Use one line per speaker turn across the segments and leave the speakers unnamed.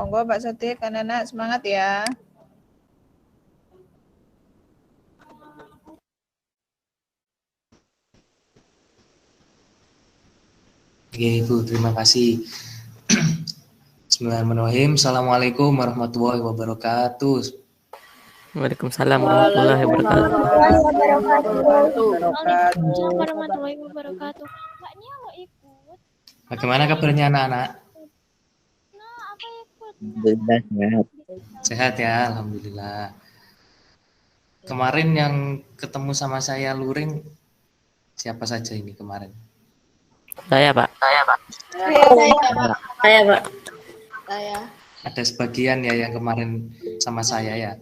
Monggo Pak Sotik, anak-anak semangat ya.
Oke Ibu, terima kasih. Bismillahirrahmanirrahim. Assalamualaikum warahmatullahi wabarakatuh.
Waalaikumsalam warahmatullahi wabarakatuh.
Waalaikumsalam warahmatullahi wabarakatuh. Mbak Nia nggak ikut?
Bagaimana kabarnya anak-anak?
Nah, apa ikut?
Alhamdulillah sehat.
Sehat ya, alhamdulillah. Kemarin yang ketemu sama saya luring, siapa saja ini kemarin?
Saya, Pak.
Saya, Pak.
Ada sebagian ya yang kemarin sama saya ya.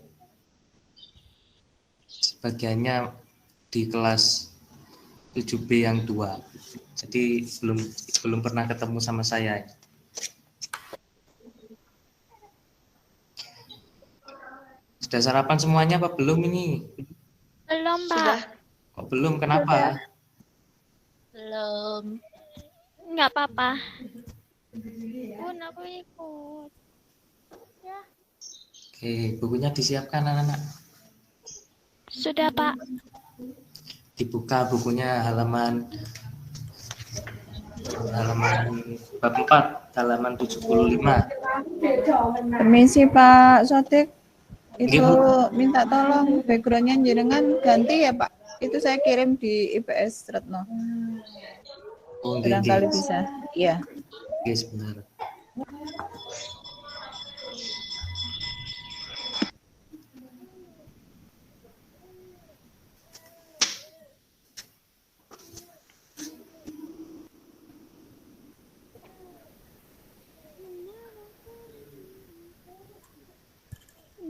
Sebagiannya di kelas 7B yang 2. Jadi belum pernah ketemu sama saya. Sudah sarapan semuanya apa belum ini?
Belum, Pak.
Kok belum? Kenapa?
Belum. Nggak apa-apa. Aku ikut. Ya.
Oke, bukunya disiapkan anak-anak.
Sudah, Pak.
Dibuka bukunya halaman bab 4, halaman 75.
Permisi Pak Sotik, itu
Iya,
minta tolong backgroundnya jenengan ganti ya Pak. Itu saya kirim di IPS Retno.
Oh,
Barangkali bisa. Iya.
Oke, sebentar.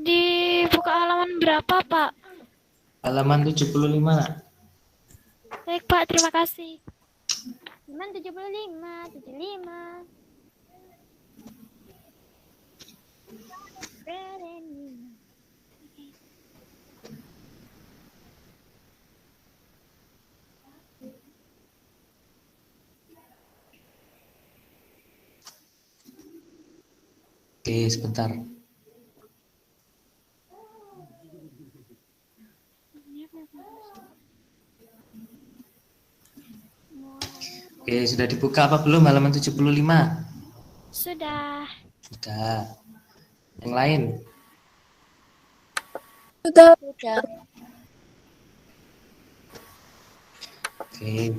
Dibuka halaman berapa, Pak?
Halaman 75, Nak.
Baik, Pak. Terima kasih. Halaman 75, 75.
Oke, sebentar. Oke, sudah dibuka apa belum halaman 75?
Sudah.
Sudah. Yang lain?
Sudah.
Oke.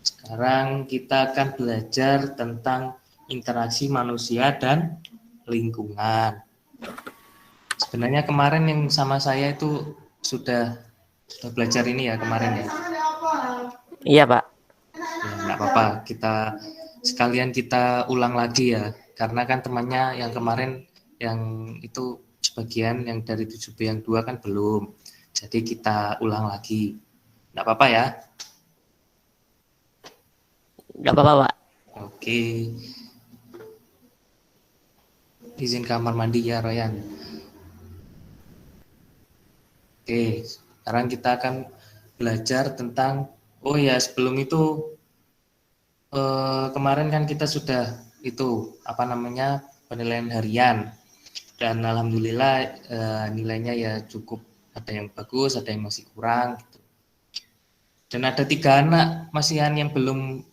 Sekarang kita akan belajar tentang interaksi manusia dan lingkungan. Sebenarnya kemarin yang sama saya itu sudah belajar ini ya kemarin ya.
Iya, Pak.
Ya, nggak apa-apa. Kita ulang lagi ya. Karena kan temannya yang kemarin yang itu sebagian yang dari 7B yang 2 kan belum. Jadi kita ulang lagi. Nggak apa-apa ya?
Nggak apa-apa, Pak.
Oke. Izin kamar mandi ya, Royan. Oke, sekarang kita akan belajar tentang, oh ya sebelum itu kemarin kan kita sudah itu penilaian harian dan alhamdulillah nilainya ya cukup, ada yang bagus, ada yang masih kurang gitu. Dan ada 3 anak masihan yang belum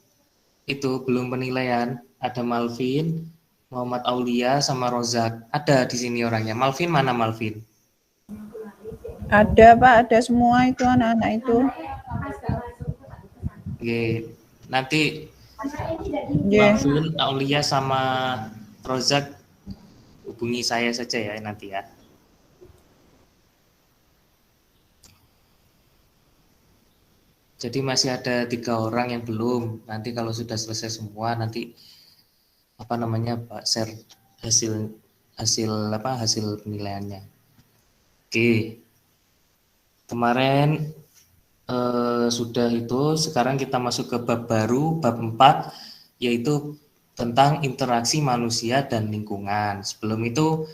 penilaian, ada Malvin, Muhammad Aulia sama Rozak. Ada di sini orangnya. Malvin mana Malvin?
Ada Pak, ada semua itu anak-anak itu.
Oke, nanti
Yeah.
Malvin, Aulia sama Rozak hubungi saya saja ya nanti ya. Jadi masih ada 3 orang yang belum. Nanti kalau sudah selesai semua nanti Pak share hasil penilaiannya. Oke. Kemarin sudah itu, sekarang kita masuk ke bab baru, bab 4, yaitu tentang interaksi manusia dan lingkungan. Sebelum itu,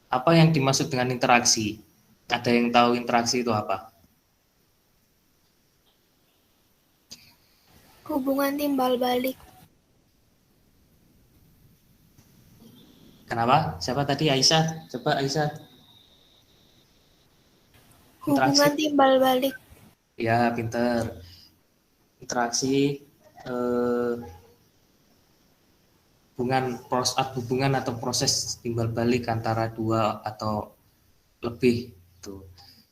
apa yang dimaksud dengan interaksi? Ada yang tahu interaksi itu apa?
Hubungan timbal balik.
Kenapa? Siapa tadi? Aisyah. Coba Aisyah.
Hubungan
Interaksi.
timbal balik.
Ya, pinter. Interaksi hubungan atau proses timbal balik antara dua atau lebih itu.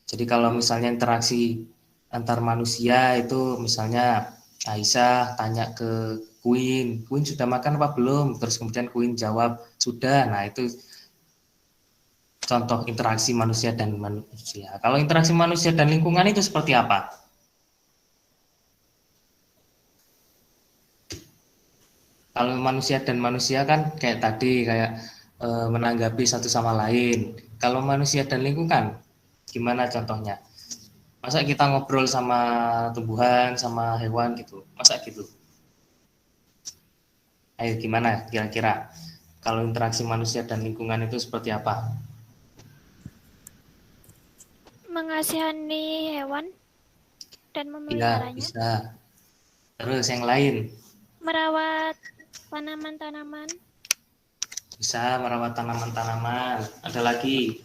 Jadi kalau misalnya interaksi antar manusia itu misalnya Aisyah tanya ke Queen sudah makan apa belum? Terus kemudian Queen jawab sudah. Nah, itu contoh interaksi manusia dan manusia. Kalau interaksi manusia dan lingkungan itu seperti apa? Kalau manusia dan manusia kan kayak tadi kayak menanggapi satu sama lain. Kalau manusia dan lingkungan gimana contohnya? Masa kita ngobrol sama tumbuhan, sama hewan gitu? Masa gitu? Ayo gimana kira-kira? Kalau interaksi manusia dan lingkungan itu seperti apa?
Mengasihani hewan dan
Ya,
memeliharanya.
bisa. Terus yang lain?
Merawat tanaman-tanaman.
Bisa merawat tanaman-tanaman. Ada lagi?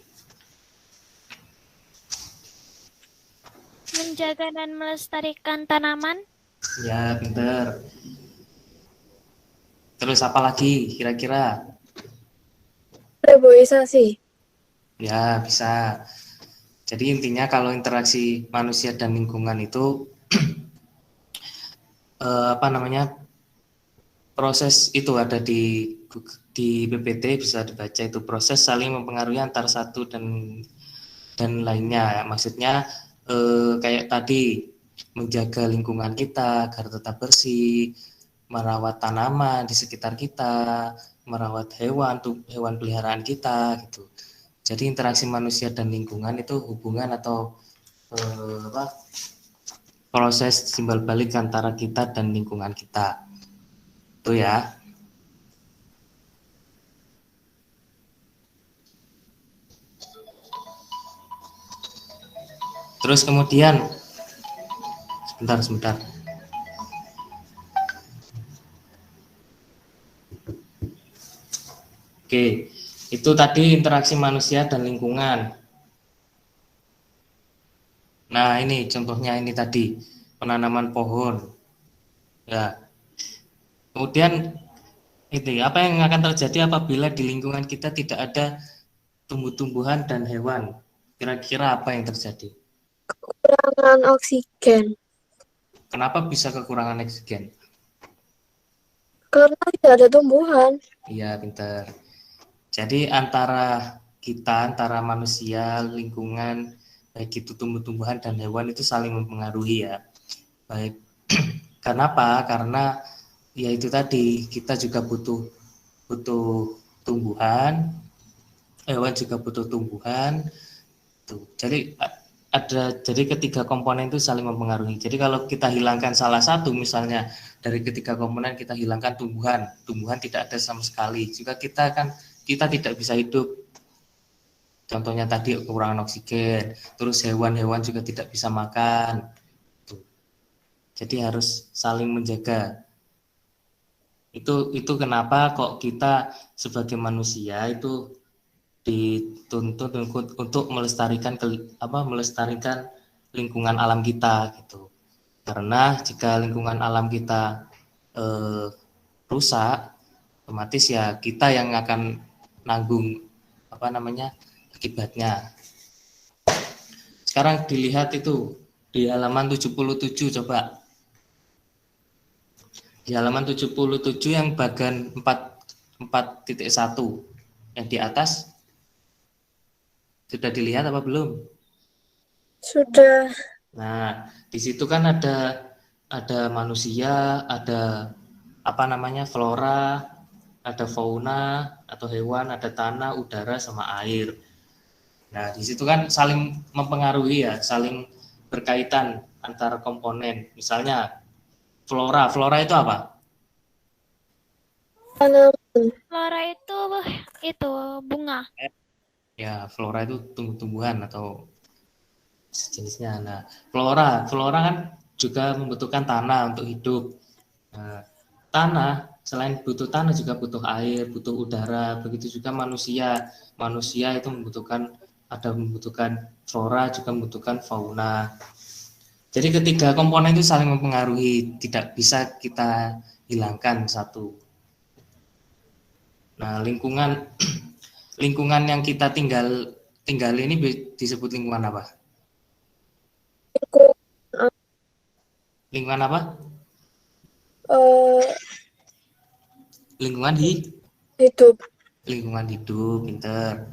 Menjaga dan melestarikan tanaman.
Ya, pinter. Terus apa lagi kira-kira?
Reboisasi.
Ya, bisa. Jadi intinya kalau interaksi manusia dan lingkungan itu apa namanya? Proses itu ada di PPT bisa dibaca itu proses saling mempengaruhi antar satu dan lainnya. Maksudnya kayak tadi menjaga lingkungan kita agar tetap bersih, merawat tanaman di sekitar kita, merawat hewan peliharaan kita gitu. Jadi interaksi manusia dan lingkungan itu hubungan atau proses timbal balik antara kita dan lingkungan kita. Itu ya. Terus kemudian sebentar. Oke, itu tadi interaksi manusia dan lingkungan. Nah, ini contohnya ini tadi penanaman pohon. Ya. Kemudian itu apa yang akan terjadi apabila di lingkungan kita tidak ada tumbuh-tumbuhan dan hewan? Kira-kira apa yang terjadi?
Kekurangan oksigen.
Kenapa bisa kekurangan oksigen?
Karena tidak ada tumbuhan.
Iya, pintar. Jadi antara manusia, lingkungan, baik itu tumbuh-tumbuhan dan hewan itu saling mempengaruhi ya. Baik. Kenapa? Karena ya itu tadi kita juga butuh tumbuhan, hewan juga butuh tumbuhan. Tuh. Jadi ketiga komponen itu saling mempengaruhi. Jadi kalau kita hilangkan salah satu, misalnya dari ketiga komponen kita hilangkan tumbuhan tidak ada sama sekali. Juga kita tidak bisa hidup. Contohnya tadi kekurangan oksigen, terus hewan-hewan juga tidak bisa makan. Tuh. Jadi harus saling menjaga. Itu kenapa kok kita sebagai manusia itu dituntut untuk melestarikan lingkungan alam kita gitu. Karena jika lingkungan alam kita rusak, otomatis ya kita yang akan nanggung akibatnya. Sekarang dilihat itu di halaman 77 coba. Di halaman 77 yang bagian 4.1 yang di atas sudah dilihat apa belum?
Sudah.
Nah, di situ kan ada manusia, ada flora, ada fauna atau hewan, ada tanah, udara sama air. Nah, di situ kan saling mempengaruhi ya, saling berkaitan antar komponen. Misalnya flora itu apa?
Tanaman.
Flora itu bunga.
Ya, flora itu tumbuh-tumbuhan atau sejenisnya. Nah, flora kan juga membutuhkan tanah untuk hidup. Nah, tanah Selain butuh tanah juga butuh air, butuh udara. Begitu juga manusia. Manusia itu membutuhkan flora, juga membutuhkan fauna. Jadi ketiga komponen itu saling mempengaruhi, tidak bisa kita hilangkan satu. Nah, lingkungan yang kita tinggal ini disebut lingkungan apa?
Lingkungan
Lingkungan apa?
eh,
Lingkungan
hidup.
lingkungan hidup, pinter.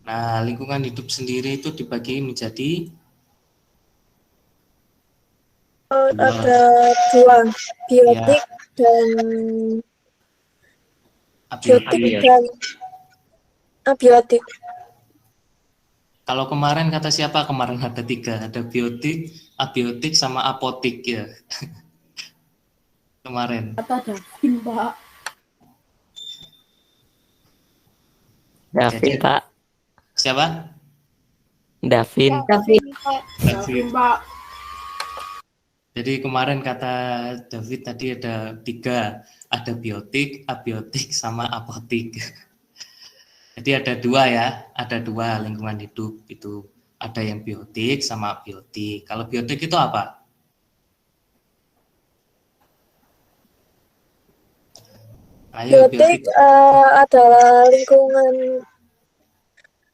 Nah, lingkungan hidup sendiri itu dibagi menjadi
Ada dua, biotik dan
abiotik.
dan abiotik.
Kalau kemarin kata siapa? Kemarin ada 3, ada biotik, abiotik, sama apotik ya. Kemarin.
Kata Davin, Pak.
Davin,
Jadi-
Pak.
Siapa?
Davin.
Davin, Pak.
Jadi kemarin kata David tadi ada 3, ada biotik, abiotik, sama apotik. Jadi ada 2 ya, ada 2 lingkungan hidup itu. Ada yang biotik sama abiotik. Kalau biotik itu apa? Ayo,
Biotik adalah lingkungan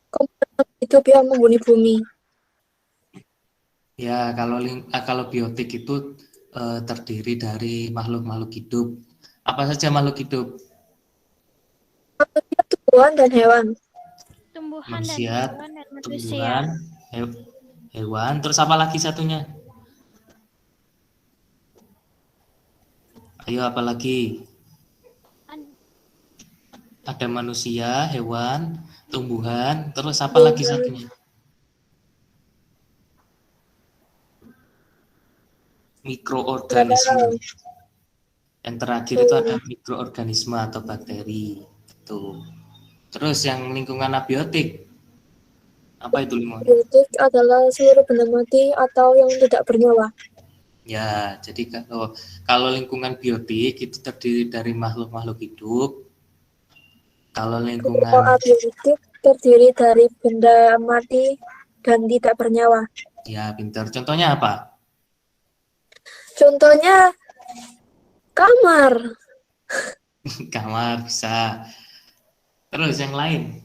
komponen hidup yang menghuni bumi.
Ya, kalau biotik itu terdiri dari makhluk-makhluk hidup. Apa saja makhluk hidup?
Manusia, tumbuhan, dan hewan.
Tumbuhan
Manusia,
dan hewan dan manusia.
tumbuhan, hewan. Terus apa lagi satunya? Ayo, apa lagi? Ada manusia, hewan, tumbuhan. Terus apa lagi satunya? Mikroorganisme. Yang terakhir itu ada mikroorganisme atau bakteri. Itu. Terus yang lingkungan abiotik. Apa itu lingkungan?
Biotik adalah seluruh benda mati atau yang tidak bernyawa.
Ya, jadi kalau lingkungan biotik itu terdiri dari makhluk-makhluk hidup. Kalau lingkungan
Abiotik terdiri dari benda mati dan tidak bernyawa.
ya pintar. Contohnya apa?
Contohnya kamar.
Kamar bisa. Terus yang lain.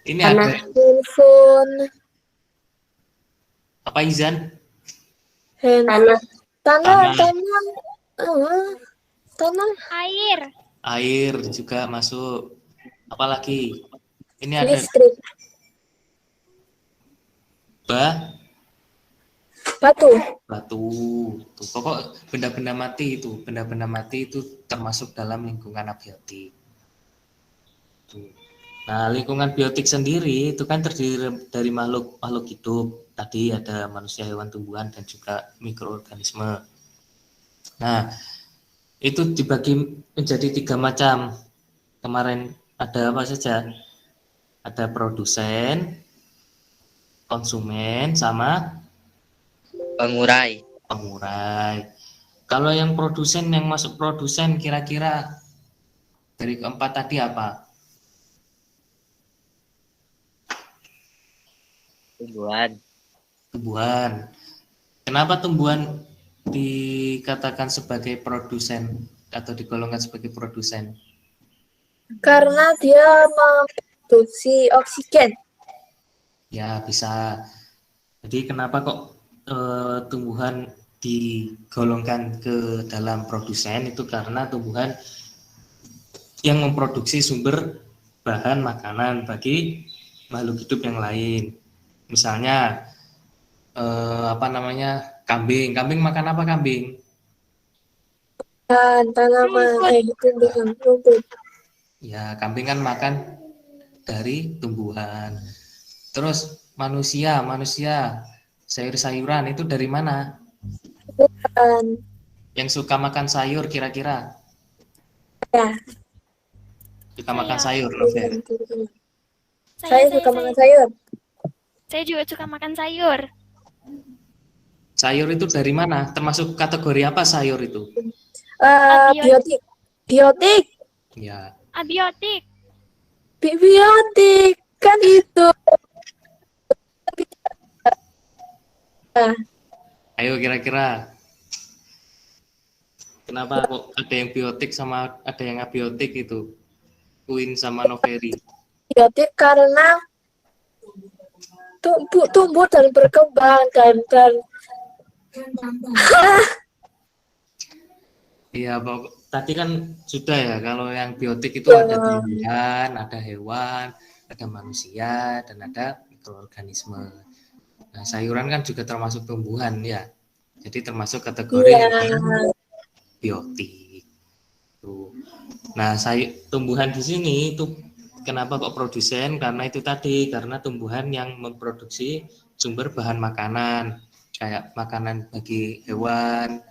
Ini
Tanah.
ada
Handphone,
apa Izan?
tanah,
Tanah.
tanah,
Air.
Air juga masuk. Apalagi? Ini ada
listrik, batu.
batu. Tuh, pokok benda-benda mati itu termasuk dalam lingkungan abiotik. Tuh. Nah, lingkungan biotik sendiri itu kan terdiri dari makhluk hidup. Tadi ada manusia, hewan, tumbuhan, dan juga mikroorganisme. Nah, itu dibagi menjadi 3 macam. Kemarin ada apa saja? Ada produsen, konsumen, sama
Pengurai.
pengurai. Kalau yang produsen, yang masuk produsen kira-kira dari keempat tadi apa? Tumbuhan. Kenapa tumbuhan dikatakan sebagai produsen atau digolongkan sebagai produsen?
Karena dia memproduksi oksigen.
Ya, bisa. Jadi kenapa kok tumbuhan digolongkan ke dalam produsen? Itu karena tumbuhan yang memproduksi sumber bahan makanan bagi makhluk hidup yang lain. Misalnya kambing. Kambing makan apa kambing?
Dan tanaman, tumbuhan, rumput.
Ya, kambing kan makan dari tumbuhan. Terus manusia, sayur-sayuran itu dari mana?
Dan
Yang suka makan sayur kira-kira?
ya,
Suka makan sayur, Novel.
saya suka makan sayur.
Saya juga suka makan sayur.
Sayur itu dari mana? Termasuk kategori apa sayur itu?
Biotik. Biotik.
Ya,
Abiotik.
Biotik. Kan itu.
ayo kira-kira kenapa kok ada yang biotik sama ada yang abiotik itu? Queen sama Noveri.
Biotik karena tumbuh dan berkembang dan
Iya, tadi kan sudah ya kalau yang biotik itu
Ya.
ada tumbuhan, ada hewan, ada manusia, dan ada mikroorganisme. Nah, sayuran kan juga termasuk tumbuhan ya. Jadi termasuk kategori
ya.
yang biotik. Tuh. Nah, tumbuhan di sini itu kenapa kok produsen? Karena itu tadi, karena tumbuhan yang memproduksi sumber bahan makanan, kayak makanan bagi hewan,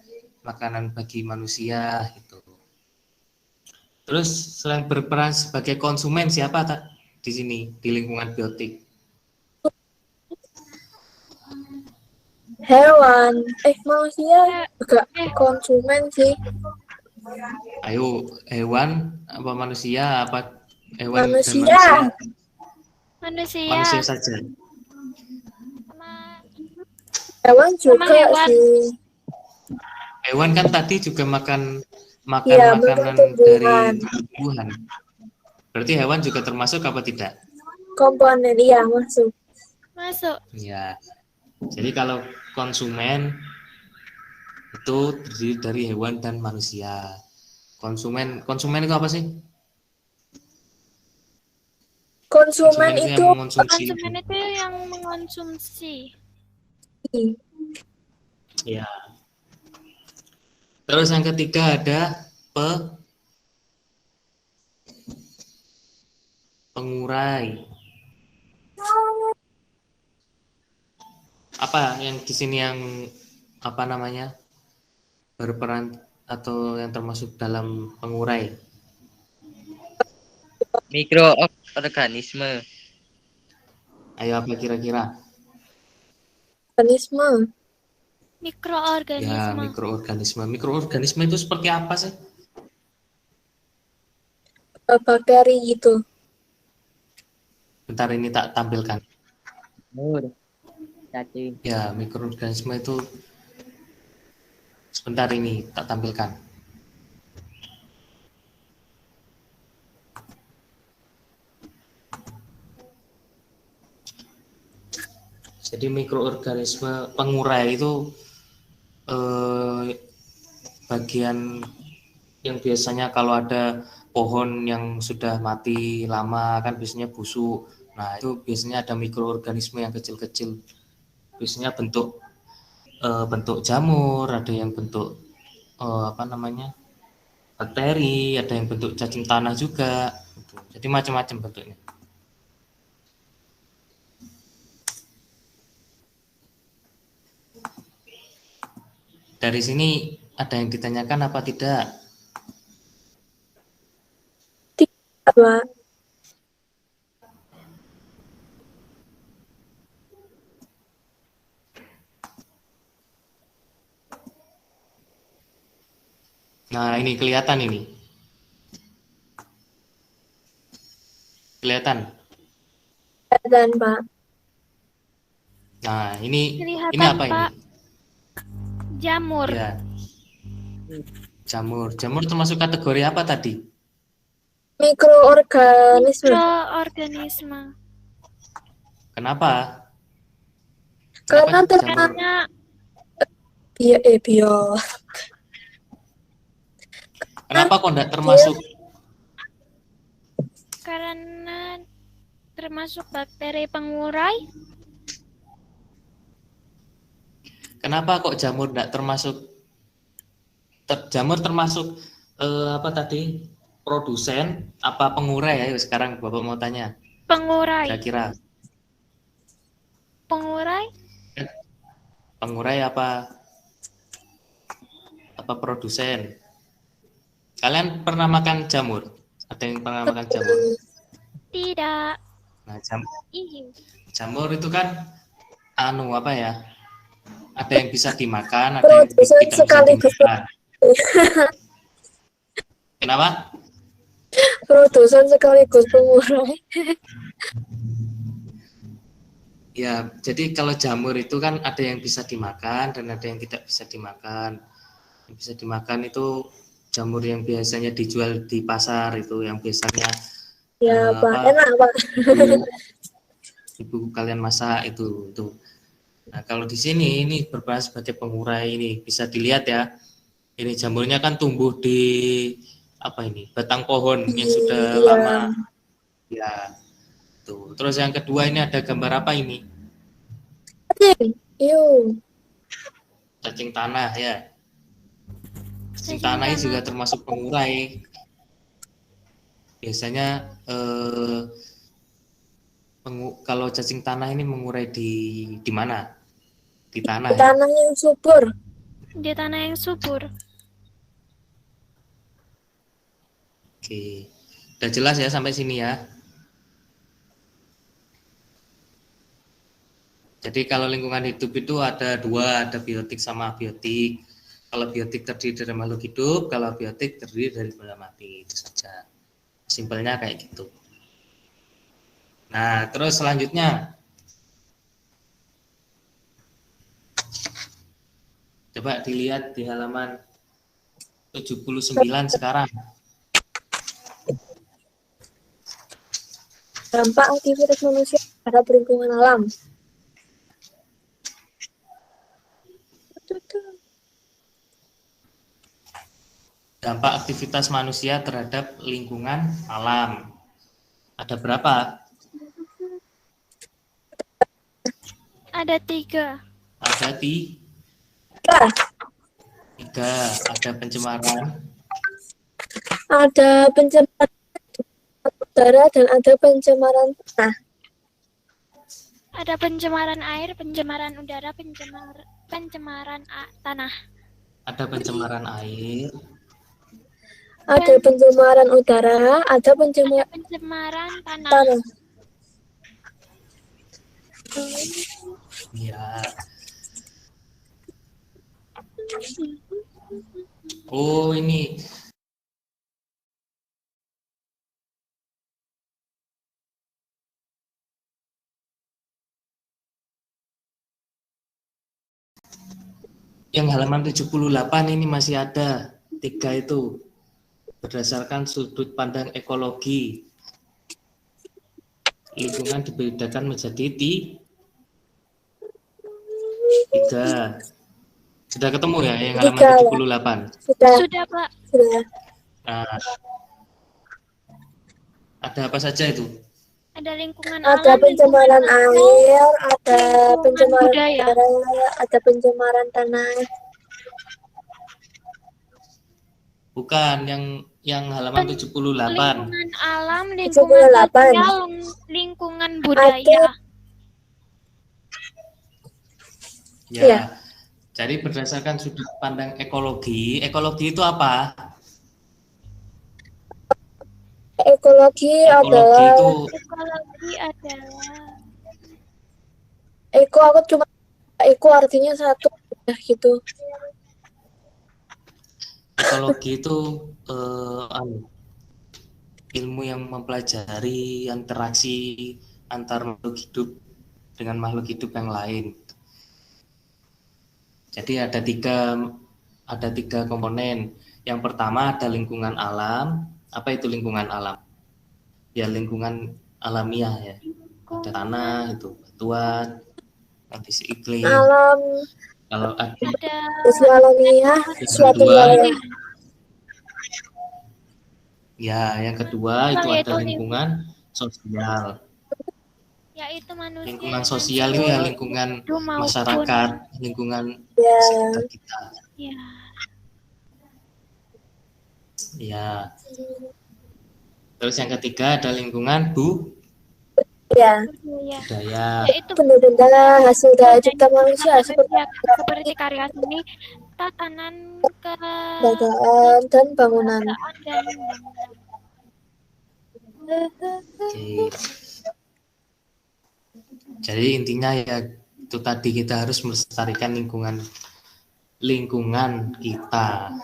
makanan bagi manusia gitu. Terus selain berperan sebagai konsumen siapa di sini di lingkungan biotik?
Hewan. Manusia juga konsumen sih.
Ayo, hewan apa manusia apa hewan
Manusia.
dan
Manusia.
manusia saja.
Sama
Hewan juga
hewan.
sih.
Hewan kan tadi juga makan
Iya,
makanan
makan
dari
tumbuhan.
tumbuhan. Berarti hewan juga termasuk apa tidak?
Komponen iya masuk.
Masuk.
Ya. Jadi kalau konsumen itu terdiri dari hewan dan manusia. Konsumen itu apa sih?
Konsumen
yang
itu
mengonsumsi.
Konsumen itu yang mengonsumsi.
Ya. Terus yang ketiga ada pengurai. Apa yang di sini yang apa namanya berperan atau yang termasuk dalam pengurai?
Mikroorganisme.
Ayo apa kira-kira?
organisme.
Ya,
Mikroorganisme.
mikroorganisme. Mikroorganisme itu seperti apa sih?
Bakteri gitu.
Bentar ini tak tampilkan.
Cacing.
Ya, mikroorganisme itu sebentar ini tak tampilkan. Jadi mikroorganisme pengurai itu bagian yang biasanya kalau ada pohon yang sudah mati lama kan biasanya busuk. Nah, itu biasanya ada mikroorganisme yang kecil-kecil. Biasanya bentuk jamur, ada yang bentuk bakteri, ada yang bentuk cacing tanah juga. Jadi macam-macam bentuknya. Dari sini ada yang ditanyakan apa tidak?
Apa?
Nah, ini kelihatan ini. Kelihatan.
Dan Pak.
Nah, ini
Kelihatan,
apa
Pak.
ini?
Jamur.
Ya. Jamur. Jamur termasuk kategori apa tadi?
Mikroorganisme.
Mikroorganisme.
Kenapa?
Karena
Kenapa jamur?
Karena
bio.
Kenapa kok enggak termasuk?
karena termasuk bakteri pengurai.
Kenapa kok jamur enggak termasuk? Jamur termasuk apa tadi? Produsen apa pengurai? Ayo sekarang Bapak mau tanya.
Pengurai.
Kira-kira
Pengurai.
pengurai apa produsen? Kalian pernah makan jamur? Ada yang pernah makan jamur?
Tidak.
Nah,
Ih,
jamur itu kan apa ya? Ada yang bisa dimakan, ada yang
Produsen
tidak bisa
sekaligus
dimakan. Kenapa?
produsen sekaligus pengurai.
Ya, jadi kalau jamur itu kan ada yang bisa dimakan dan ada yang tidak bisa dimakan. Yang bisa dimakan itu jamur yang biasanya dijual di pasar itu, yang biasanya
Ya, Pak.
apa,
Enak, Pak.
ibu kalian masak itu. Nah, kalau di sini ini berperan sebagai pengurai ini bisa dilihat ya. Ini jamurnya kan tumbuh di apa ini? Batang pohon yang sudah
Iya.
lama. Ya. Tuh. Terus yang kedua ini ada gambar apa ini?
Yuk.
Cacing tanah ya. Cacing
Cacing
tanah ini
tanah.
juga termasuk pengurai. Biasanya kalau cacing tanah ini mengurai di mana? Di tanah
Di
ya.
tanah yang subur.
Di tanah yang subur.
Oke. Udah jelas ya sampai sini ya. Jadi kalau lingkungan hidup itu ada dua, ada biotik sama abiotik. Kalau biotik terdiri dari makhluk hidup, kalau abiotik terdiri dari benda mati. Itu saja. Simpelnya kayak gitu. Nah, terus selanjutnya. Coba dilihat di halaman 79 sekarang.
Dampak aktivitas manusia terhadap lingkungan alam.
Dampak aktivitas manusia terhadap lingkungan alam. Ada berapa?
Ada 3.
Ada
Ya,
3. Ada pencemaran,
ada pencemaran udara dan ada pencemaran tanah.
Ada pencemaran air, pencemaran udara, pencemaran tanah.
ada pencemaran air,
Ada pencemaran udara, ada
Ada
pencemaran
pencemaran tanah.
tanah.
ya. Oh ini yang halaman 78 ini masih ada 3 itu berdasarkan sudut pandang ekologi. Lingkungan dibedakan menjadi 3. Sudah ketemu ya yang halaman 78?
Sudah, Pak.
Sudah.
Nah, ada apa saja itu?
Ada lingkungan
Ada
alam,
pencemaran air, ada
lingkungan
pencemaran
budaya.
udara, ada pencemaran tanah.
Bukan yang halaman 78.
Lingkungan alam,
78.
lingkungan sosial, lingkungan budaya.
Ya.
Iya.
Jadi berdasarkan sudut pandang ekologi, ekologi itu apa?
Ekologi adalah
itu
Ekologi adalah
aku cuma artinya satu gitu.
ekologi itu ilmu yang mempelajari interaksi antar makhluk hidup dengan makhluk hidup yang lain. Jadi ada tiga komponen. Yang pertama ada lingkungan alam. Apa itu lingkungan alam? Ya lingkungan alamiah ya. Ada tanah, itu batuan, kondisi iklim.
Alam,
Kalau ada
kondisi alamiah, suatu
kedua,
wilayah.
ya yang kedua itu ada lingkungan sosial.
yaitu manusia.
Lingkungan sosial itu ya lingkungan masyarakat, lingkungan
Ya.
sekitar kita.
Ya.
Ya. Terus yang ketiga ada lingkungan
Ya.
budaya.
Yaitu
Benda-benda hasil dari cipta manusia
seperti karya seni, tatanan
kelembagaan dan bangunan.
Oke. Jadi intinya ya Itu tadi kita harus melestarikan lingkungan kita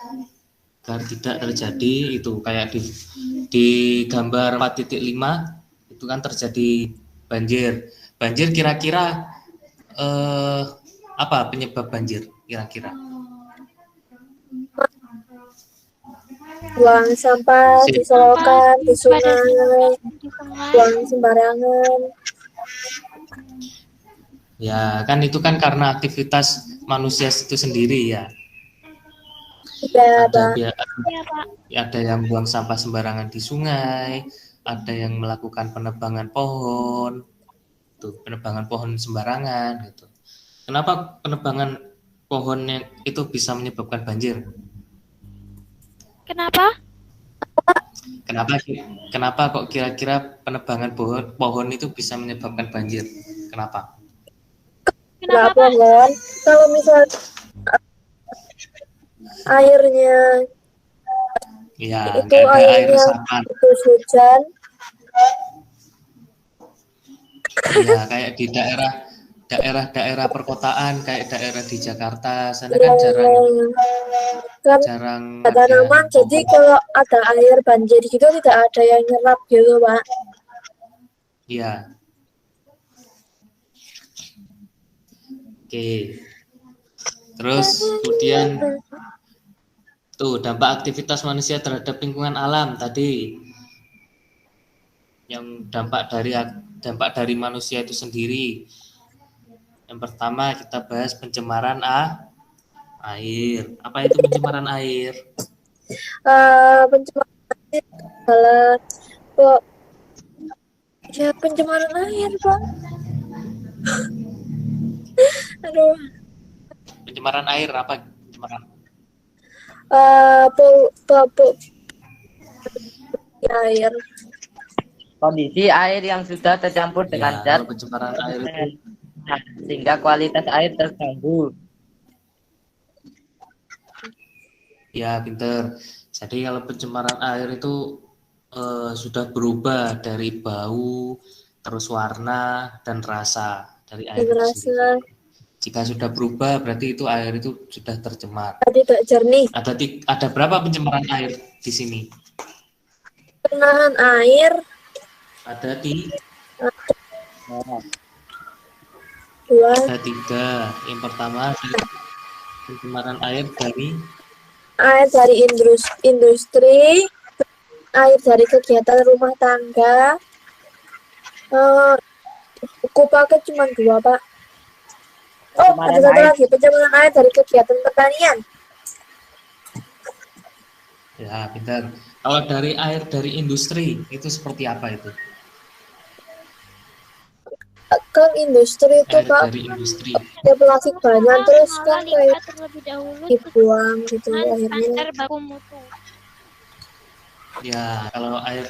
agar tidak terjadi itu kayak di gambar 4.5 itu kan terjadi banjir. Banjir kira-kira apa penyebab banjir kira-kira?
Buang sampah di selokan, di sungai,
Di sungai.
buang sembarangan.
Ya, kan itu kan karena aktivitas manusia itu sendiri ya.
Iya, Pak.
Iya, Pak.
Ada yang buang sampah sembarangan di sungai, ada yang melakukan penebangan pohon, tuh penebangan pohon sembarangan gitu. Kenapa penebangan pohonnya itu bisa menyebabkan banjir?
Kenapa?
Kenapa kok kira-kira penebangan pohon itu bisa menyebabkan banjir? Kenapa?
Nggak
Kenapa, Pak?
pohon. Kalau misal airnya
Ya,
itu
nggak ada air
airnya
resapan.
terus hujan,
Ya, kayak di daerah perkotaan, kayak daerah di Jakarta, sana kan
kan
jarang
ada
ada
tanaman. Jadi
pohon.
kalau ada air banjir gitu tidak ada yang nyerap gitu, Pak.
Iya. Oke. Terus kemudian tuh dampak aktivitas manusia terhadap lingkungan alam tadi. Yang dampak dari manusia itu sendiri. Yang pertama kita bahas pencemaran air. Apa itu pencemaran air?
Pencemaran air adalah kok ya pencemaran air, Pak. Aduh,
Pencemaran air apa? Pencemaran
air.
Kondisi air yang sudah tercampur dengan
ya,
zat
kalau pencemaran air itu
sehingga kualitas air terganggu.
ya pinter. Jadi kalau pencemaran air itu sudah berubah dari bau, terus warna dan rasa dari air itu sendiri. Jika sudah berubah berarti itu air itu sudah tercemar.
Tidak jernih.
Ada berapa pencemaran air di sini?
Penahan air
Ada
dua.
Ada 3. Yang pertama pencemaran air
Dari industri, air dari kegiatan rumah tangga. Aku pakai cuma 2, Pak. Oh, ada satu lagi, pencemaran air dari kegiatan pertanian.
Ya, pintar. Kalau dari air dari industri itu seperti apa itu?
Kan industri itu,
Air
Pak,
dari industri.
ada plastik banyak terus kan kayak
terlebih dahulu
dibuang gitu
dengan
akhirnya.
standar baku mutu.
Ya, kalau air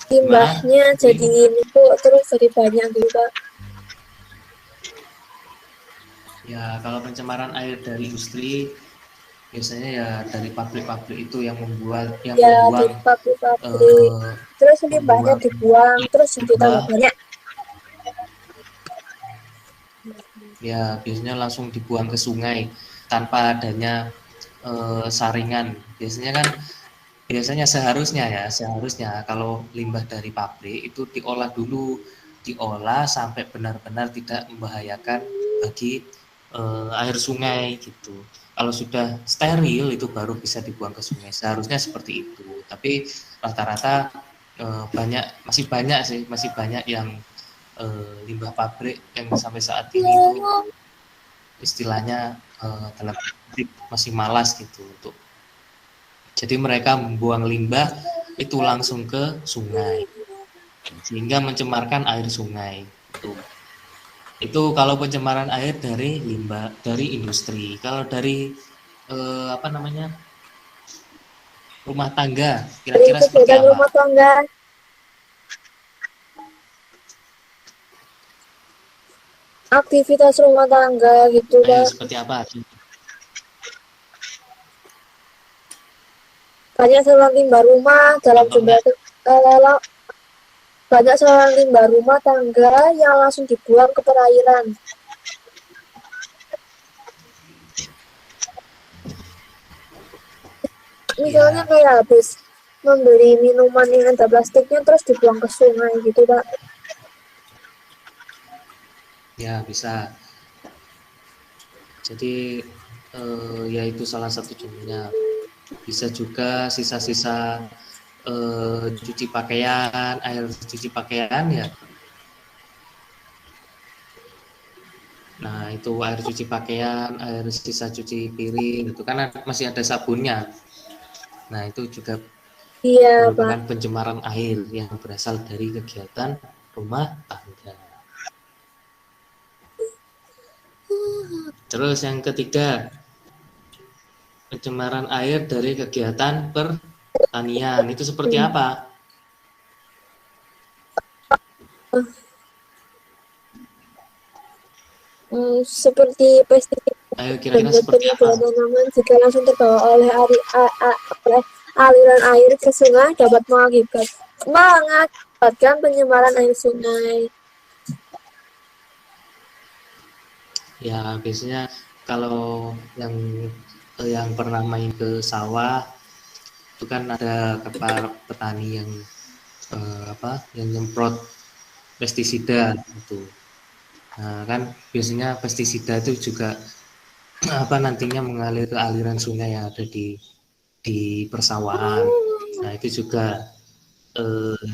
Limbahnya jadi numpuk terus jadi banyak gitu, Pak.
Ya, kalau pencemaran air dari industri biasanya ya dari pabrik-pabrik itu yang membuang
Dari pabrik-pabrik. Terus limbahnya dibuang terus jadi tambah banyak.
Ya, biasanya langsung dibuang ke sungai tanpa adanya saringan. Biasanya seharusnya kalau limbah dari pabrik itu diolah sampai benar-benar tidak membahayakan bagi air sungai gitu. Kalau sudah steril itu baru bisa dibuang ke sungai. Seharusnya seperti itu. Tapi rata-rata masih banyak yang limbah pabrik yang sampai saat ini itu istilahnya dalam masih malas gitu untuk. Jadi mereka membuang limbah itu langsung ke sungai sehingga mencemarkan air sungai. Itu kalau pencemaran air dari limbah dari industri. Kalau dari rumah tangga kira-kira seperti apa?
Rumah tangga. Aktivitas rumah tangga gitu, Pak.
Seperti apa?
Banyak saluran limbah rumah dalam jumlah banyak saluran limbah rumah tangga yang langsung dibuang ke perairan. Misalnya
Ya,
kayak habis membeli minuman yang ada plastiknya terus dibuang ke sungai gitu, Pak.
ya bisa. Jadi ya itu salah satu contohnya. Bisa juga sisa-sisa cuci pakaian, air cuci pakaian ya. Nah, itu air cuci pakaian, air sisa cuci piring, itu kan masih ada sabunnya. Nah, itu juga
Iya, Pak.
merupakan pencemaran air yang berasal dari kegiatan rumah tangga. Terus yang ketiga, pencemaran air dari kegiatan pertanian. Itu seperti apa?
Seperti pestisida
Ayo
dan
kira-kira
zat
seperti
penyebab
apa?
tanaman jika langsung terbawa oleh oleh aliran air ke sungai dapat mengakibatkan pencemaran air sungai.
Ya, biasanya kalau yang pernah main ke sawah itu kan ada kepala petani yang yang nyemprot pestisida itu. Nah, kan biasanya pestisida itu juga nantinya mengalir ke aliran sungai yang ada di persawahan. Nah, itu juga eh,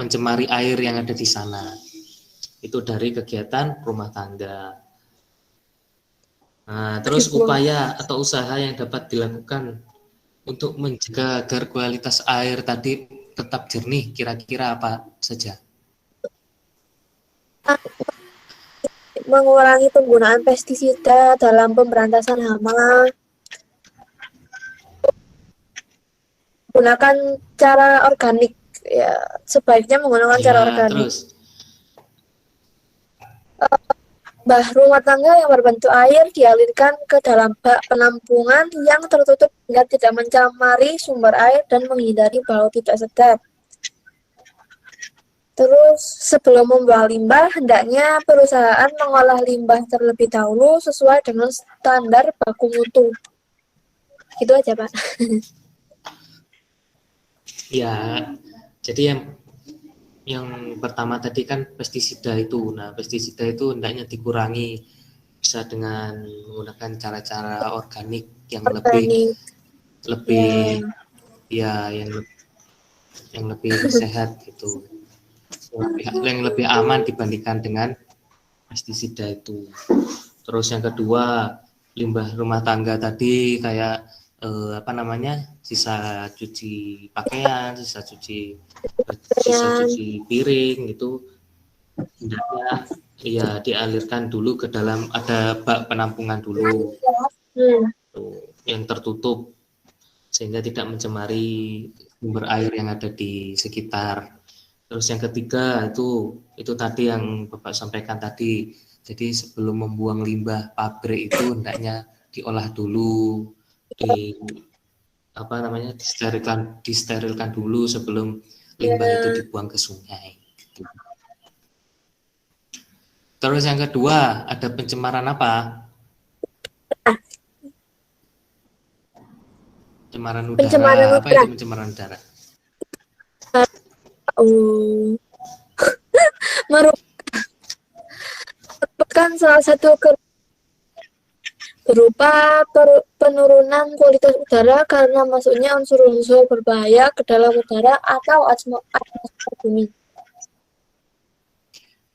mencemari air yang ada di sana. Itu dari kegiatan rumah tangga. Nah, terus upaya atau usaha yang dapat dilakukan untuk menjaga agar kualitas air tadi tetap jernih, kira-kira apa saja?
Mengurangi penggunaan pestisida dalam pemberantasan hama, gunakan cara organik, ya sebaiknya menggunakan cara
Ya,
organik.
terus
Bah rumah tangga yang berbentuk air dialirkan ke dalam bak penampungan yang tertutup hingga tidak mencemari sumber air dan menghindari bau tidak sedap. Terus sebelum membuang limbah, hendaknya perusahaan mengolah limbah terlebih dahulu sesuai dengan standar baku mutu. Gitu aja, Pak.
ya, jadi yang pertama tadi kan pestisida itu. Nah, pestisida itu hendaknya dikurangi bisa dengan menggunakan cara-cara organik yang
Organik,
lebih
ya.
ya yang lebih sehat gitu. Yang lebih aman dibandingkan dengan pestisida itu. Terus yang kedua, limbah rumah tangga tadi kayak sisa cuci pakaian, sisa cuci piring itu hendaknya ya dialirkan dulu ke dalam ada bak penampungan dulu yang tertutup sehingga tidak mencemari sumber air yang ada di sekitar. Terus yang ketiga itu tadi yang Bapak sampaikan tadi. Jadi sebelum membuang limbah pabrik itu hendaknya diolah dulu, disterilkan dulu sebelum limbah itu dibuang ke sungai. Terus yang kedua ada pencemaran apa? Pencemaran udara.
Pencemaran
Apa
udara.
itu pencemaran udara?
Merupakan salah satu berupa penurunan kualitas udara karena masuknya unsur-unsur berbahaya ke dalam udara atau atmosfer bumi.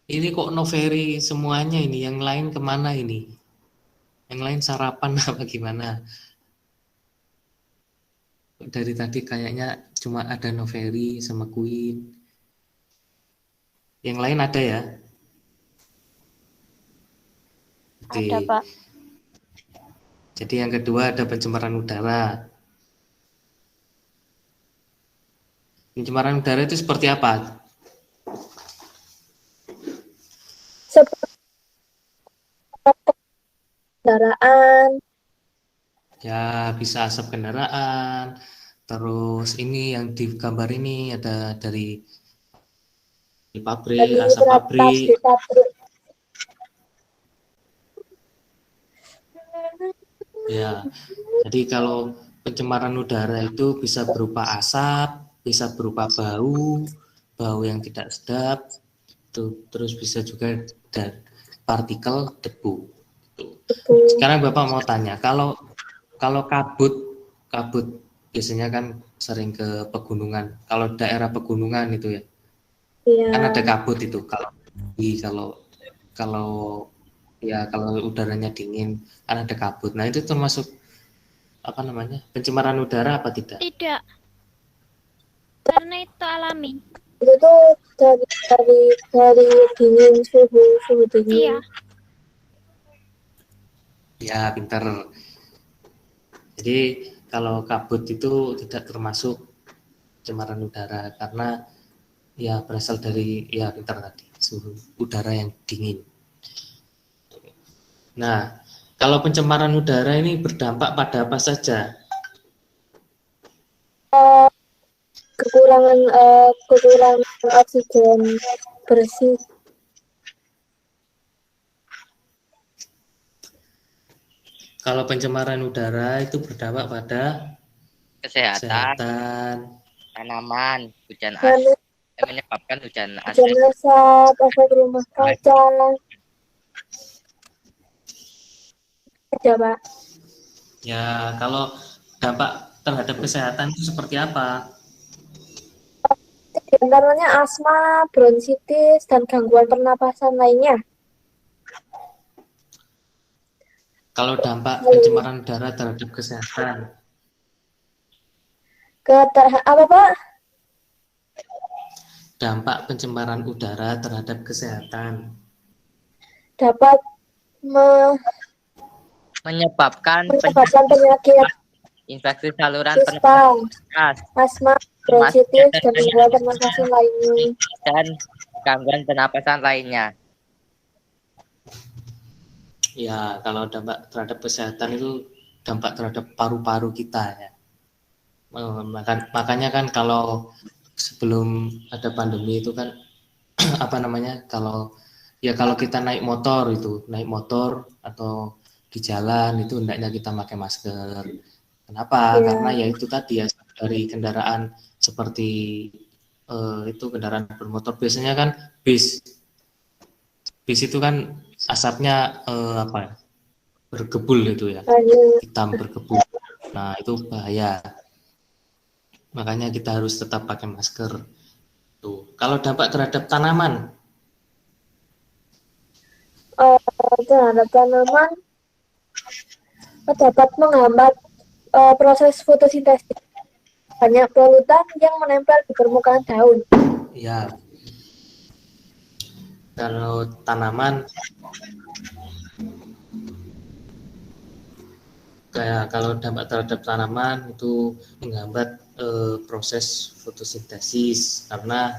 Ini kok Noveri semuanya ini, yang lain kemana ini? Yang lain sarapan apa gimana? Dari tadi kayaknya cuma ada Noveri sama Queen. Yang lain ada ya?
Ada, Pak.
Jadi yang kedua ada pencemaran udara. Pencemaran udara itu seperti apa?
Seperti kendaraan.
Ya, bisa asap kendaraan. Terus ini yang di gambar ini ada dari di pabrik,
Dari
asap
peretas di
pabrik.
pabrik.
Ya, jadi kalau pencemaran udara itu bisa berupa asap, bisa berupa bau yang tidak sedap, terus bisa juga dari partikel debu. Sekarang Bapak mau tanya, kalau kabut biasanya kan sering ke pegunungan. Kalau daerah pegunungan itu ya, kan ada
Iya.
kabut itu. Kalau kalau udaranya dingin, kan ada kabut. Nah itu termasuk apa namanya pencemaran udara apa tidak?
Tidak, karena itu alami.
Itu tuh dari dingin, suhu dingin.
Iya.
Ya pintar. Jadi kalau kabut itu tidak termasuk pencemaran udara karena ya berasal dari ya pintar tadi suhu udara yang dingin. Nah, kalau pencemaran udara ini berdampak pada apa saja?
Kekurangan oksigen bersih.
Kalau pencemaran udara itu berdampak pada
Kesehatan, tanaman, hujan
Dan
es, yang menyebabkan hujan es.
hujan asap, efek rumah kaca. Aja, Pak.
Ya, kalau dampak terhadap kesehatan itu seperti apa?
Di antaranya asma, bronkitis, dan gangguan pernapasan lainnya.
Kalau dampak pencemaran udara terhadap kesehatan,
Apa, Pak?
dampak pencemaran udara terhadap kesehatan.
Dapat
Menyebabkan
penyakit
infeksi saluran
ispa,
pernapasan,
asma, bronkitis, dan gangguan pernapasan lainnya.
dan gangguan pernapasan lainnya.
Ya, kalau dampak terhadap kesehatan itu dampak terhadap paru-paru kita ya. Makanya kan kalau sebelum ada pandemi itu kan apa namanya kalau kita naik motor atau di jalan itu hendaknya kita pakai masker. Kenapa? Karena ya itu tadi ya dari kendaraan seperti itu kendaraan bermotor biasanya kan bis itu kan asapnya bergebul itu ya, hitam bergebul. Nah itu bahaya. Makanya kita harus tetap pakai masker. Tuh. Kalau dampak terhadap tanaman,
dapat menghambat proses fotosintesis. Banyak polutan yang menempel di permukaan daun.
ya. Kalau tanaman, kalau dampak terhadap tanaman itu menghambat proses fotosintesis karena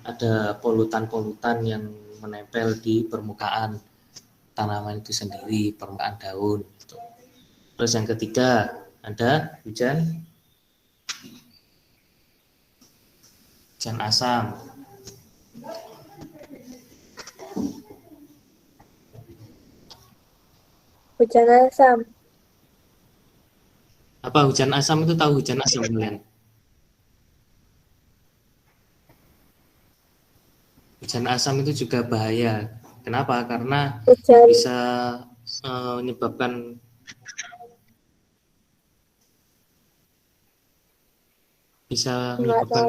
ada polutan-polutan yang menempel di permukaan tanaman itu sendiri, permukaan daun. Gitu. Terus yang ketiga ada hujan asam.
Hujan asam.
Apa hujan asam itu tahu hujan asam kalian? Hujan asam itu juga bahaya. Kenapa? Karena bisa menyebabkan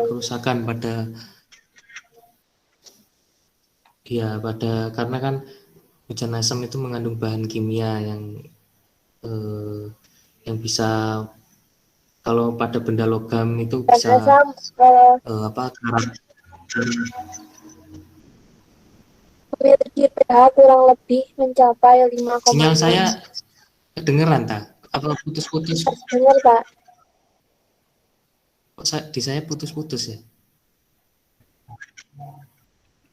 kerusakan pada karena kan hujan asam itu mengandung bahan kimia yang bisa kalau pada benda logam itu bisa
memiliki pH kurang lebih mencapai 5,6.
Sinyal saya kedengeran tak? Apa putus-putus?
Dengar, Pak.
Kok di saya putus-putus ya?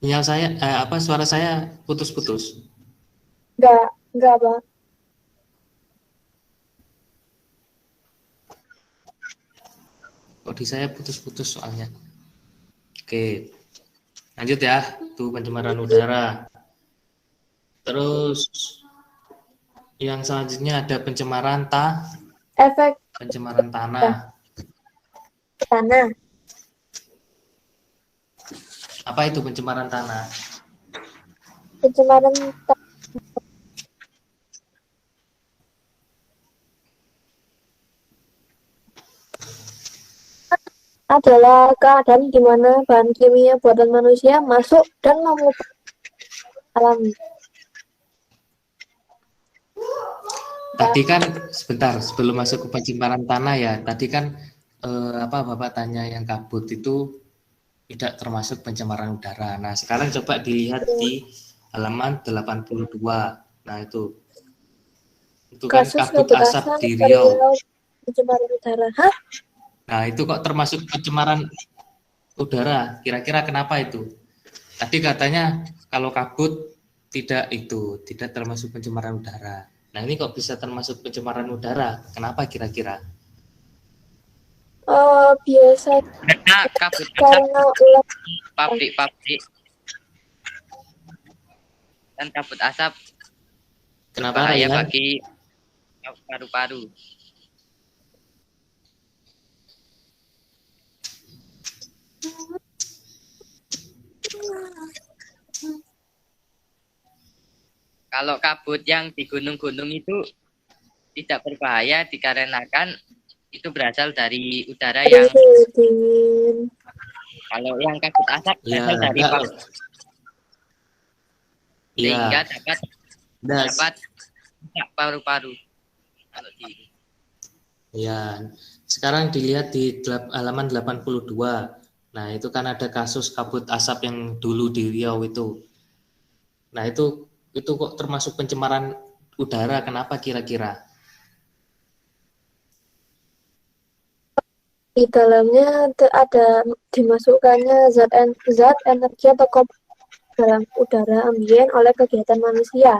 Sinyal saya suara saya putus-putus?
Enggak, Pak.
Kok di saya putus-putus soalnya. Oke. Lanjut ya, itu pencemaran udara. Terus yang selanjutnya ada pencemaran
Efek
pencemaran tanah.
tanah.
Apa itu pencemaran tanah?
Pencemaran adalah keadaan di mana bahan kimia buatan manusia masuk dan mengubah alami.
Tadi kan sebentar sebelum masuk ke pencemaran tanah ya, tadi kan Bapak tanya yang kabut itu tidak termasuk pencemaran udara. Nah, sekarang coba dilihat di halaman 82. Nah, itu kan
Kasus
kabut asap di Riau.
Pencemaran udara. Hah?
Nah, itu kok termasuk pencemaran udara? Kira-kira kenapa itu? Tadi katanya kalau kabut tidak termasuk pencemaran udara. Nah, ini kok bisa termasuk pencemaran udara? Kenapa kira-kira?
Biasa
Karena kabut asap
karena ulah
pabrik-pabrik dan kabut asap
Kenapa,
bahaya
Raihan?
bagi paru-paru. Kalau kabut yang di gunung-gunung itu tidak berbahaya dikarenakan itu berasal dari udara yang
dingin.
kalau yang kabut asap berasal dari pabrik sehingga dapat rusak paru-paru. Kalau di
Ya, sekarang dilihat di halaman 82. Nah, itu kan ada kasus kabut asap yang dulu di Riau itu. Nah, itu kok termasuk pencemaran udara. Kenapa kira-kira?
Di dalamnya ada dimasukkannya zat energi atau komponen dalam udara ambien oleh kegiatan manusia.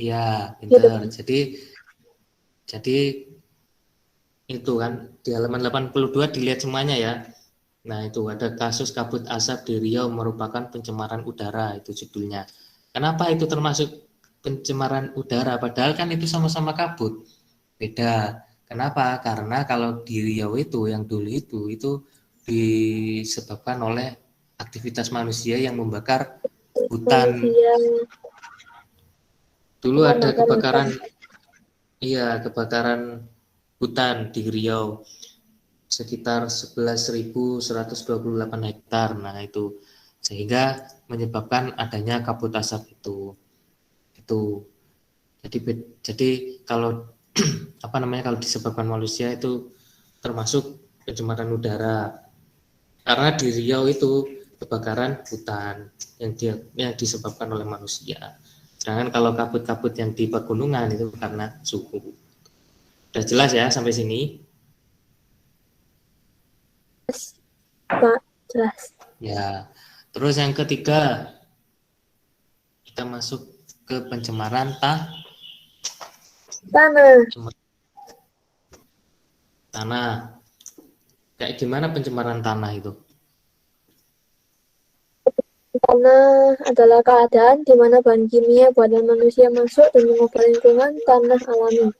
Ya,
Gitu.
pintar. Jadi itu kan di halaman 82 dilihat semuanya ya. Nah, itu ada kasus kabut asap di Riau merupakan pencemaran udara, itu judulnya. Kenapa itu termasuk pencemaran udara? Padahal kan itu sama-sama kabut. Beda. Kenapa? Karena kalau di Riau itu yang dulu itu disebabkan oleh aktivitas manusia yang membakar hutan. Dulu ada kebakaran hutan di Riau sekitar 11.128 hektar. Nah, itu sehingga menyebabkan adanya kabut asap itu. Jadi kalau kalau disebabkan manusia itu termasuk pencemaran udara. Karena di Riau itu kebakaran hutan yang disebabkan oleh manusia. Sedangkan kalau kabut-kabut yang di pegunungan itu karena suhu. Udah jelas ya sampai sini?
Pak, jelas.
Ya. Terus yang ketiga, kita masuk ke pencemaran tanah. Kayak gimana pencemaran tanah itu?
Tanah adalah keadaan di mana bahan kimia buatan manusia masuk dan mengubah lingkungan tanah alami.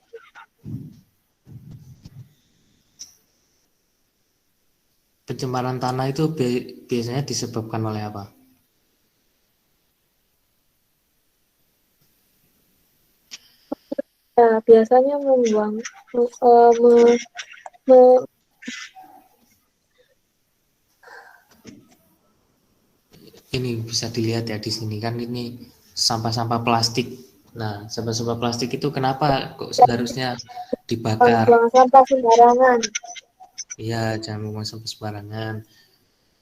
Pencemaran tanah itu biasanya disebabkan oleh apa?
Ya, biasanya membuang
Ini bisa dilihat ya di sini kan ini sampah-sampah plastik. Nah, sampah-sampah plastik itu kenapa kok seharusnya dibakar?
buang sampah sembarangan.
Iya, jangan buang sampah sembarangan.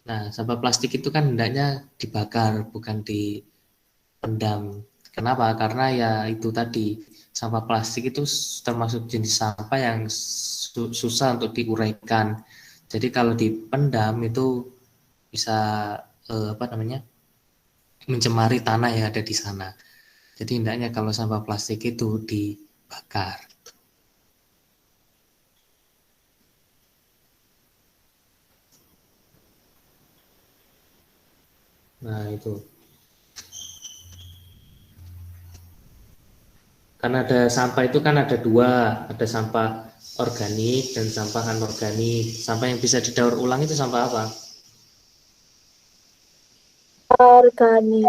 Nah, sampah plastik itu kan hendaknya dibakar, bukan dipendam. Kenapa? Karena ya itu tadi, sampah plastik itu termasuk jenis sampah yang susah untuk diuraikan. Jadi kalau dipendam itu bisa mencemari tanah yang ada di sana. Jadi hendaknya kalau sampah plastik itu dibakar. Nah, itu. Karena ada sampah itu kan ada dua, ada sampah organik dan sampah anorganik. Sampah yang bisa didaur ulang itu sampah apa?
Organik.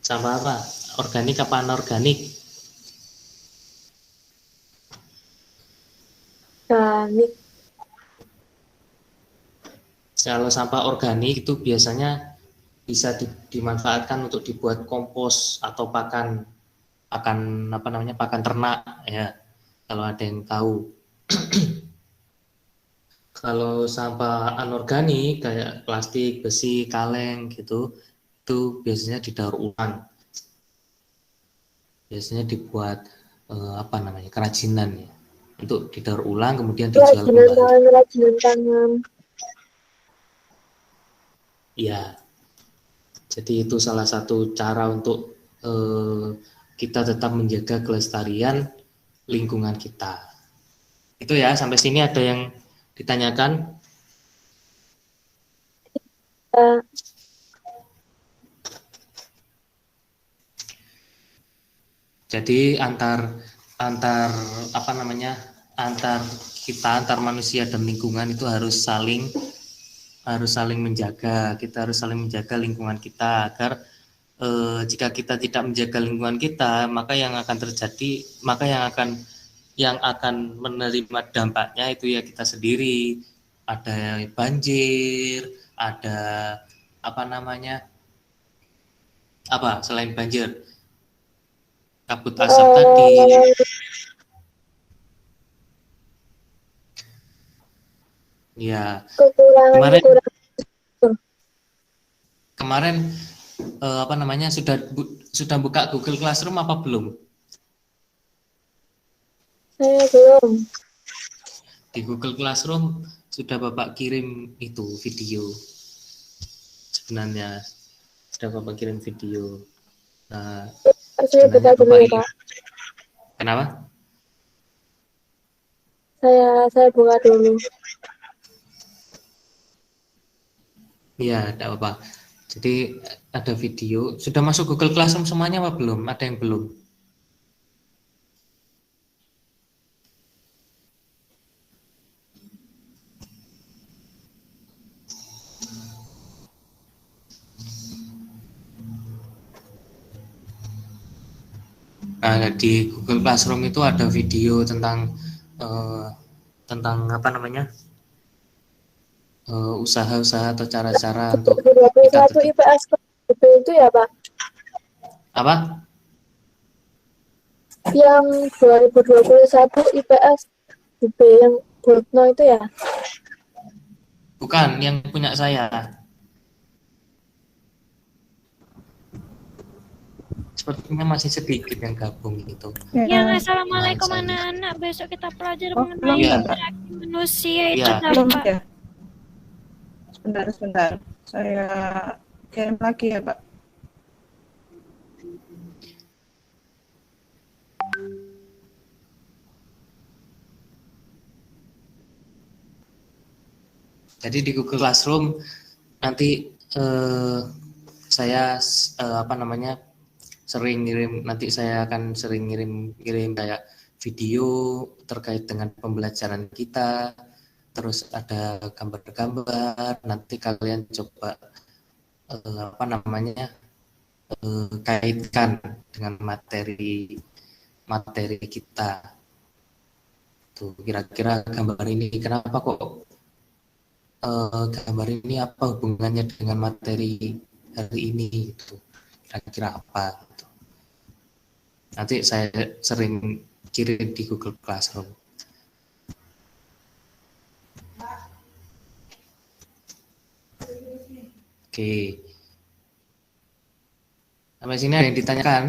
Sampah apa? Organik apa anorganik?
Organik.
Kalau sampah organik itu biasanya bisa dimanfaatkan untuk dibuat kompos atau pakan apa namanya, pakan ternak ya, kalau ada yang tahu. Kalau sampah anorganik kayak plastik, besi, kaleng gitu, itu biasanya didaur ulang. Biasanya dibuat apa namanya, kerajinan ya, untuk didaur ulang kemudian dijual kembali.
Kerajinan tangan.
Ya, jadi itu salah satu cara untuk kita tetap menjaga kelestarian lingkungan kita. Itu ya, sampai sini ada yang ditanyakan? Jadi antar apa namanya, antar kita, antar manusia dan lingkungan itu harus saling menjaga. Kita harus saling menjaga lingkungan kita agar jika kita tidak menjaga lingkungan kita, maka yang akan terjadi, maka yang akan menerima dampaknya itu ya kita sendiri. Ada banjir, ada apa namanya, apa selain banjir, kabut asap tadi. Ya, kemarin apa namanya, sudah buka Google Classroom apa belum?
Saya belum.
Di Google Classroom sudah Bapak kirim itu video. Sebenarnya sudah Bapak kirim video. Nah,
Saya buka dulu ya, Pak.
Kenapa?
Saya buka dulu.
Iya, tidak apa-apa. Jadi ada video. Sudah masuk Google Classroom semuanya apa belum? Ada yang belum? Nah, di Google Classroom itu ada video tentang apa namanya, usaha-usaha atau cara-cara untuk kita tetap.
IPS itu ya, Pak?
Apa?
Yang 2021 IPS UB yang Burtno itu ya?
Bukan, yang punya saya. Sepertinya masih sedikit yang gabung gitu.
Yang assalamualaikum anak-anak, besok kita belajar mengenai
iya.
interaksi manusia itu
Iya.
apa?
Ya. Sebentar. Saya kirim lagi ya, Pak. Jadi di Google Classroom nanti saya apa namanya, nanti saya akan sering ngirim kayak video terkait dengan pembelajaran kita, terus ada gambar-gambar. Nanti kalian coba apa namanya, kaitkan dengan materi kita. Tuh, kira-kira gambar ini kenapa kok gambar ini apa hubungannya dengan materi hari ini gitu. Kira-kira apa gitu. Nanti saya sering kirim di Google Classroom. Oke. Sampai sini ada yang ditanyakan?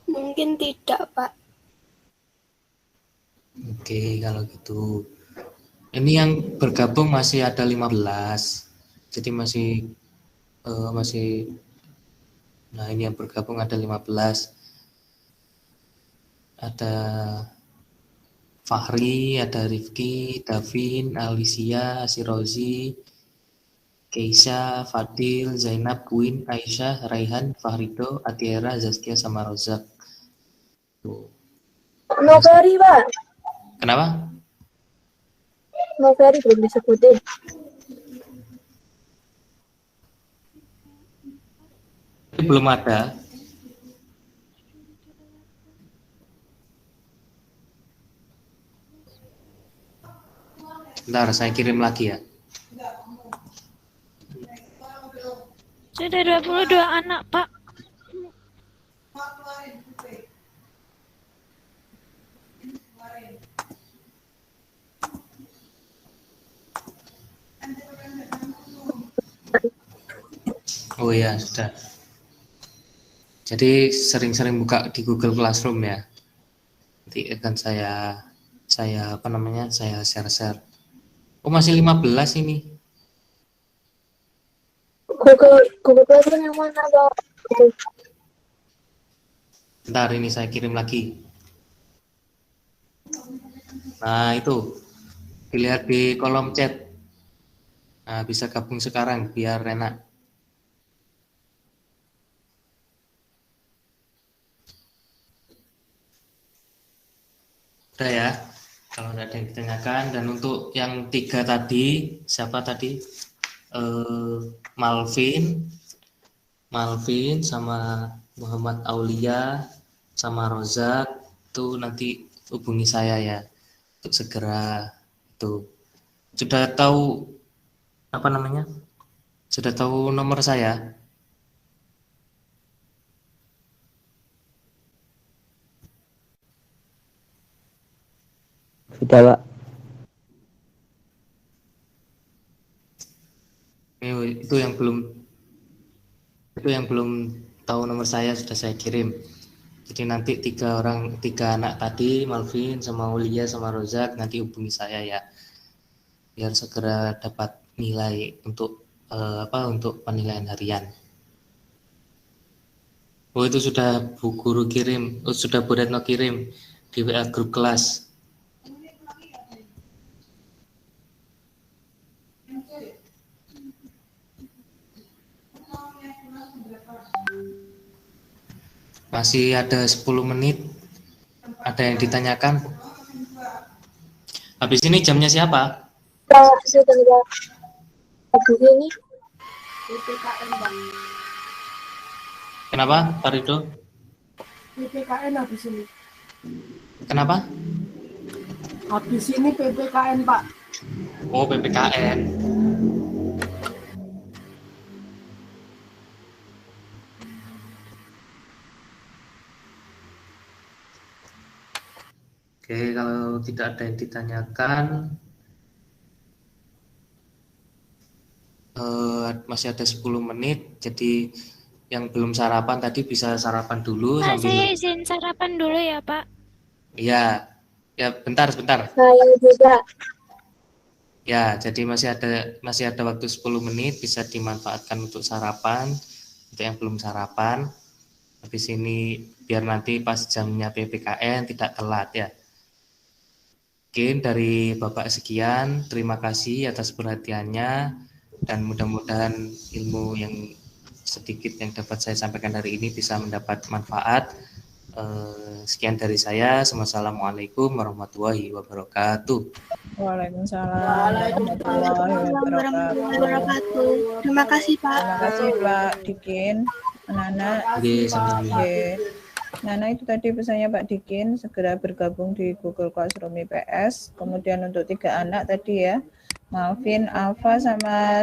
Mungkin tidak, Pak.
Oke, kalau gitu Ini yang bergabung masih ada 15. Jadi masih nah ini yang bergabung ada 15. Ada Fahri, ada Rifki, Davin, Alicia, Sirozi, Keisha, Fadil, Zainab, Queen, Aisyah, Raihan, Fahrido, Atiera, Zaskia, sama Rozak. Tuh.
Noveri, Pak.
Kenapa?
Noveri belum disebutin.
Belum ada. Bentar, saya kirim lagi ya.
Sudah 22 anak, Pak.
Oh ya, sudah. Jadi sering-sering buka di Google Classroom ya. Nanti akan saya share. Oh, masih 15 ini.
Google Classroom yang mana, Pak?
Bentar, ini saya kirim lagi. Nah, itu. Dilihat di kolom chat. Nah, bisa gabung sekarang biar enak. Udah ya, kalau ada yang ditanyakan. Dan untuk yang 3 tadi, siapa tadi? Malvin sama Muhammad Aulia sama Rozak, itu nanti hubungi saya ya untuk segera itu. Sudah tahu apa namanya? Sudah tahu nomor saya?
Sudah, Pak.
Itu yang belum tahu nomor saya sudah saya kirim. Jadi nanti 3 anak tadi, Malvin sama Aulia sama Rozak, nanti hubungi saya ya, biar segera dapat nilai untuk untuk penilaian harian. Oh, itu sudah Bu Guru kirim, sudah Bu Retno kirim di WA grup kelas. Masih ada 10 menit. Ada yang ditanyakan? Habis ini jamnya siapa?
Habis ini
PPKN, Bang.
Kenapa, Pak Rido?
PPKN habis ini.
Kenapa?
Habis ini PPKN, Pak.
Oh, PPKN. Oke, kalau tidak ada yang ditanyakan, masih ada 10 menit. Jadi yang belum sarapan tadi bisa sarapan dulu
Pak,
sambil.
saya izin sarapan dulu ya, Pak.
Iya, ya bentar.
saya juga.
Ya, jadi masih ada waktu 10 menit, bisa dimanfaatkan untuk sarapan. Untuk yang belum sarapan, habis ini biar nanti pas jamnya PPKN tidak telat ya. Mungkin dari Bapak sekian, terima kasih atas perhatiannya, dan mudah-mudahan ilmu yang sedikit yang dapat saya sampaikan hari ini bisa mendapat manfaat. Sekian dari saya. Assalamualaikum warahmatullahi wabarakatuh.
Waalaikumsalam warahmatullahi wabarakatuh.
Terima kasih, Pak.
Terima kasih Pak Dikin, Nana.
Oke, sama-sama.
Oke. Nana, itu tadi pesannya Pak Dikin, segera bergabung di Google Classroom IPS. Kemudian untuk 3 anak tadi ya, Malvin, Alfa, sama